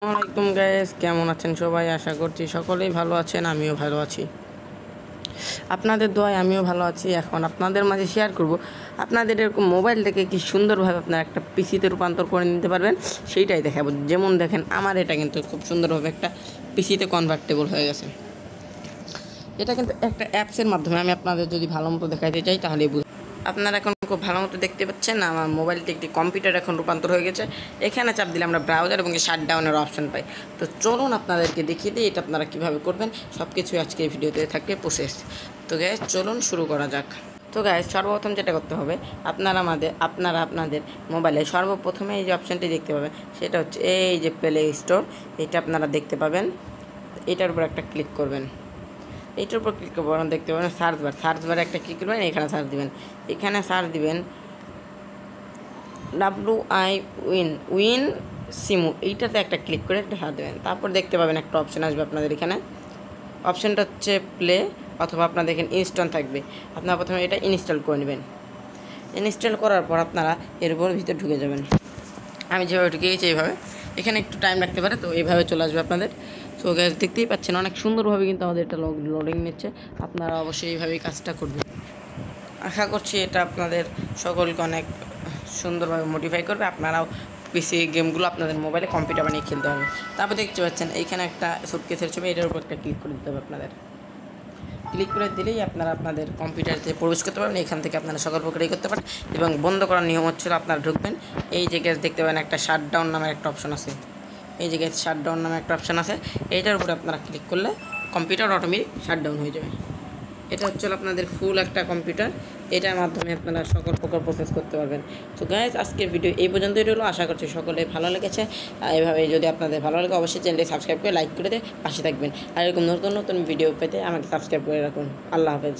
আসসালামাইকুম গাইস, কেমন আছেন সবাই? আশা করছি সকলেই ভালো আছেন, আমিও ভালো আছি। আপনাদের দোয়ায় আমিও ভালো আছি। এখন আপনাদের মাঝে শেয়ার করব আপনাদের এরকম মোবাইলটাকে কি সুন্দরভাবে আপনারা একটা পিসিতে রূপান্তর করে নিতে পারবেন, সেইটাই দেখাবো। যেমন দেখেন, আমার এটা কিন্তু খুব সুন্দরভাবে একটা পিসিতে কনভার্টেবল হয়ে গেছে। এটা কিন্তু একটা অ্যাপসের মাধ্যমে আমি আপনাদের যদি ভালো মতো দেখাইতে চাই তাহলে আপনারা এখন খুব ভালো মতো দেখতে পাচ্ছেন না, আমার মোবাইলটি একটি কম্পিউটার এখন রূপান্তর হয়ে গেছে। এখানে চাপ দিলে আমরা ব্রাউজার এবং শাটডাউনের অপশন পাই। তো চলুন আপনাদেরকে দেখিয়ে দিই এটা আপনারা কীভাবে করবেন। সব কিছুই আজকে এই ভিডিওতে থাকবে প্রসেস। তো গ্যাস চলুন শুরু করা যাক। তো গ্যাস সর্বপ্রথম যেটা করতে হবে, আপনারা আপনাদের মোবাইলে সর্বপ্রথমে এই যে অপশানটি দেখতে পাবেন, সেটা হচ্ছে এই যে প্লে স্টোর। এটা আপনারা দেখতে পাবেন, এটার উপর একটা ক্লিক করবেন। এইটার উপর ক্লিক করবেন, দেখতে পাবেন সার্চ বারে একটা ক্লিক করবেন, এখানে সার্চ দিবেন। এখানে সার্চ দিবেন উইন সিমু, এইটাতে একটা ক্লিক করে একটা সার্চ দেবেন। তারপর দেখতে পাবেন একটা অপশান আসবে আপনাদের এখানে। অপশানটা হচ্ছে প্লে, অথবা আপনাদের এখানে ইনস্টল থাকবে। আপনারা প্রথমে এটা ইনস্টল করে নেবেন। ইনস্টল করার পর আপনারা এর উপর ভিতরে ঢুকে যাবেন। আমি যেভাবে ঢুকে গেছি এইভাবে, এখানে একটু টাইম লাগতে পারে, তো এইভাবে চলে আসবে আপনাদের। তো গ্যাস দেখতেই পাচ্ছেন অনেক সুন্দরভাবে কিন্তু আমাদের এটা লোডিং নিচ্ছে। আপনারা অবশ্যই এইভাবেই কাজটা করবেন। আশা করছি এটা আপনাদের সকলকে অনেক সুন্দরভাবে মডিফাই করবে। আপনারাও পিসি গেমগুলো আপনাদের মোবাইলে কম্পিউটার বানিয়ে খেলতে হবে। তারপর দেখতে পাচ্ছেন এইখানে একটা সুটকেসের ছবি, এটার উপর একটা ক্লিক করে দিতে হবে আপনাদের। ক্লিক করে দিলেই আপনারা আপনাদের কম্পিউটারতে প্রবেশ করতে পারবেন। এখান থেকে আপনারা সকল প্রকারই করতে পারেন। এবং বন্ধ করার নিয়ম হচ্ছিল, আপনারা ঢুকবেন, এই যে গ্যাস দেখতে পাবেন একটা শাটডাউন নামের একটা অপশন আছে। এই যে গ্যাস শাটডাউন নামে একটা অপশান আছে, এইটার উপরে আপনারা ক্লিক করলে কম্পিউটার অটোমেটিক শাটডাউন হয়ে যাবে। এটা হচ্ছে আপনাদের ফুল একটা কম্পিউটার, এটার মাধ্যমে আপনারা সকল প্রকার প্রসেস করতে পারবেন। তো গাইজ আজকের ভিডিও এই পর্যন্তই রইল। আশা করছি সকলে ভালো লেগেছে। এভাবে যদি আপনাদের ভালো লাগে অবশ্যই চ্যানেলটি সাবস্ক্রাইব করে লাইক করে দিয়ে পাশে থাকবেন। আর এরকম নতুন নতুন ভিডিও পেতে আমাকে সাবস্ক্রাইব করে রাখুন। আল্লাহ হাফেজ।